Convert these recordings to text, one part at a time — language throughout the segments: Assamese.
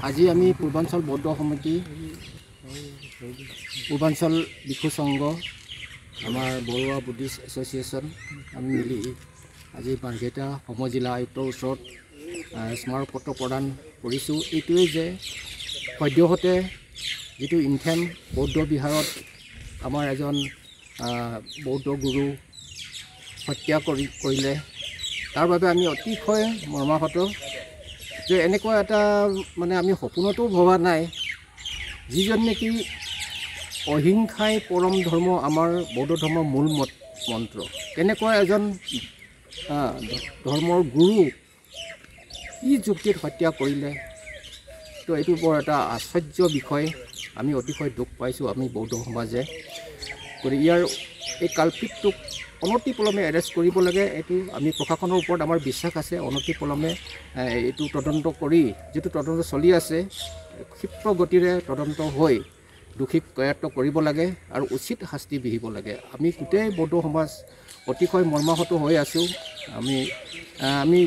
আজি আমি পূৰ্বাঞ্চল বৌদ্ধ সমিতি পূৰ্বাঞ্চল ভিক্ষু সংঘ আমাৰ বৰুৱা বুদ্ধিষ্ট এছ'চিয়েশ্যন আমি মিলি আজি বাৰঘেটা সমজিলা আয়ুক্তৰ ওচৰত স্মাৰক পত্ৰ প্ৰদান কৰিছোঁ। এইটোৱে যে সদ্যহতে যিটো ইনথেম বৌদ্ধ বিহাৰত আমাৰ এজন বৌদ্ধ গুৰু হত্যা কৰিলে তাৰ বাবে আমি অতিশয় মৰ্মাহত যে এনেকুৱা এটা মানে আমি সপোনতো ভবা নাই যিজন নেকি অহিংসাই পৰম ধৰ্ম আমাৰ বৌদ্ধ ধৰ্মৰ মূল মন্ত্ৰ তেনেকুৱা এজন ধৰ্মৰ গুৰু কি যুক্তিত হত্যা কৰিলে তো এইটো বৰ এটা আশ্চৰ্য বিষয়। আমি অতিশয় দুখ পাইছোঁ আমি বৌদ্ধ সমাজে। গতিকে ইয়াৰ এই কালপিতটোক অনতিপলমে এৰেষ্ট কৰিব লাগে। এইটো আমি প্ৰশাসনৰ ওপৰত আমাৰ বিশ্বাস আছে। অনতিপলমে এইটো তদন্ত কৰি যিটো তদন্ত চলি আছে ক্ষিপ্ৰ গতিৰে তদন্ত হৈ দোষীক কৰায়ত্ব কৰিব লাগে আৰু উচিত শাস্তি বিহিব লাগে। আমি গোটেই বৌদ্ধ সমাজ অতিশয় মৰ্মাহত হৈ আছোঁ। আমি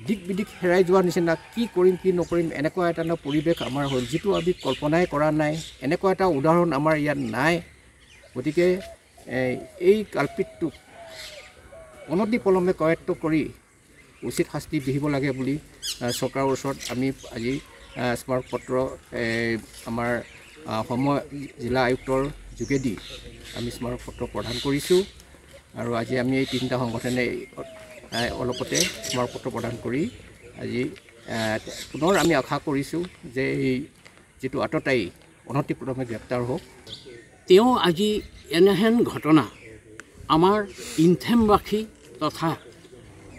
দিক বিদিক হেৰাই যোৱাৰ নিচিনা কি কৰিম কি নকৰিম এনেকুৱা এটা পৰিৱেশ আমাৰ হ'ল যিটো আমি কল্পনাই কৰা নাই। এনেকুৱা এটা উদাহৰণ আমাৰ ইয়াত নাই। গতিকে এই কালপিতটোক অনতিপলমে কৰায়ত্ব কৰি উচিত শাস্তি বিহিব লাগে বুলি চৰকাৰৰ ওচৰত আমি আজি স্মাৰক পত্ৰ আমাৰ জিলা আয়ুক্তৰ যোগেদি আমি স্মাৰক পত্ৰ প্ৰদান কৰিছোঁ। আৰু আজি আমি এই তিনিটা সংগঠনে অলপতে স্মাৰক পত্ৰ প্ৰদান কৰি আজি পুনৰ আমি আশা কৰিছোঁ যে এই যিটো আততায়ী অনতিপলমে গ্ৰেপ্তাৰ হওক। তেওঁ আজি এনেহেন ঘটনা আমাৰ ইনথেমবাসী তথা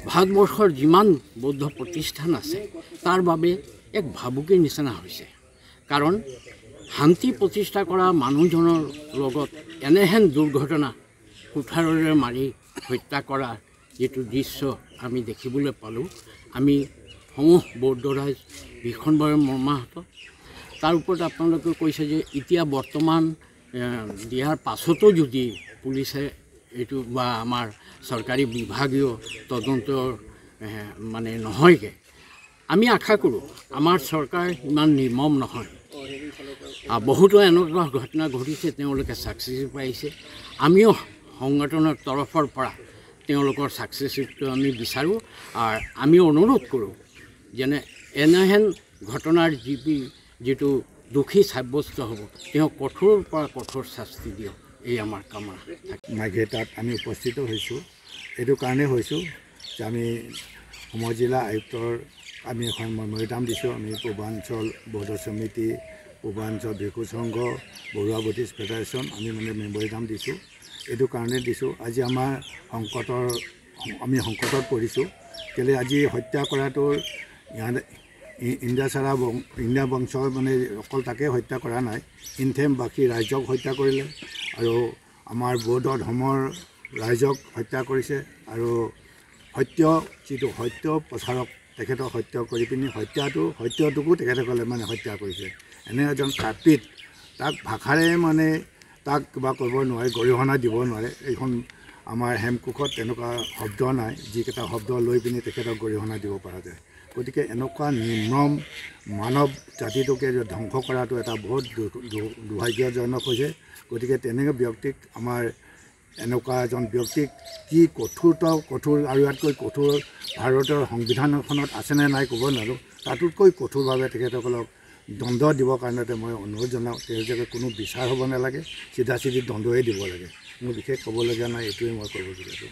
ভাৰতবৰ্ষৰ যিমান বৌদ্ধ প্ৰতিষ্ঠান আছে তাৰ বাবে এক ভাবুকিৰ নিচিনা হৈছে। কাৰণ শান্তি প্ৰতিষ্ঠা কৰা মানুহজনৰ লগত এনেহেন দুৰ্ঘটনা কুঠাৰেৰে মাৰি হত্যা কৰা যিটো দৃশ্য আমি দেখিবলৈ পালোঁ, আমি সমূহ বৌদ্ধ ৰাইজ ভীষণভাৱে মৰ্মাহত। তাৰ ওপৰত আপোনালোকে কৈছে যে এতিয়া বৰ্তমান দিয়াৰ পাছতো যদি পুলিচে এইটো বা আমাৰ চৰকাৰী বিভাগীয় তদন্তৰ মানে নহয়গৈ, আমি আশা কৰোঁ আমাৰ চৰকাৰ ইমান নিৰ্মম নহয়। বহুতো এনেকুৱা ঘটনা ঘটিছে, তেওঁলোকে ছাকচেছ পাইছে। আমিও সংগঠনৰ তৰফৰ পৰা তেওঁলোকৰ ছাকচেছটো আমি বিচাৰোঁ। আৰু আমি অনুৰোধ কৰোঁ যেনে এনেহেন ঘটনাৰ যিটো দোষী সাব্যস্ত হ'ব তেওঁ কঠোৰৰ পৰা কঠোৰ শাস্তি দিয়ক, এই আমাৰ কামনা। মাঘেটাত আমি উপস্থিত হৈছোঁ। এইটো কাৰণে হৈছোঁ যে আমি সমজিলা আয়ুক্তৰ আমি এখন মেমৰিণ্ডাম দিছোঁ। আমি পূৰ্বাঞ্চল বৌদ্ধ সমিতি, পূৰ্বাঞ্চল ভিক্ষু সংঘ, বৰুৱা বুদ্ধিষ্ট ফেডাৰেশ্যন আমি মেমৰিণ্ডাম দিছোঁ। এইটো কাৰণে দিছোঁ আজি আমাৰ আমি সংকটত পৰিছোঁ। কেলৈ আজি হত্যা কৰাটোৰ ইণ্ডা বংশৰ অকল তাকে হত্যা কৰা নাই, ইনথেমবাসী ৰাইজক হত্যা কৰিলে আৰু আমাৰ বৌদ্ধ ধৰ্মৰ ৰাইজক হত্যা কৰিছে। আৰু যিটো সত্য প্ৰচাৰক তেখেতক হত্যা কৰি পিনি সত্যটোকো তেখেতসকলে হত্যা কৰিছে। এনে এজন কালপিত তাক ভাষাৰে তাক কিবা কৰিব নোৱাৰে, গৰিহণা দিব নোৱাৰে। এইখন আমাৰ হেমকোষত তেনেকুৱা শব্দ নাই যিকেইটা শব্দ লৈ পিনি তেখেতক গৰিহণা দিব পৰা যায়। গতিকে এনেকুৱা নিৰ্মম মানৱ জাতিটোকে ধ্বংস কৰাটো এটা বহুত দুৰ্ভাগ্যজনক হৈছে। গতিকে তেনেকুৱা ব্যক্তিক এনেকুৱা এজন ব্যক্তিক কি কঠোৰ আৰু ইয়াতকৈ কঠোৰ ভাৰতৰ সংবিধানখনত আছেনে নাই ক'ব নোৱাৰোঁ। তাতোতকৈ কঠোৰভাৱে তেখেতসকলক দণ্ড দিবৰ কাৰণে মই অনুৰোধ জনাওঁ। তেওঁলোকে কোনো বিচাৰ হ'ব নালাগে, চিধা দণ্ডই দিব লাগে। মোৰ বিশেষ ক'বলগীয়া নাই, এইটোৱে মই ক'ব বিচাৰিছোঁ।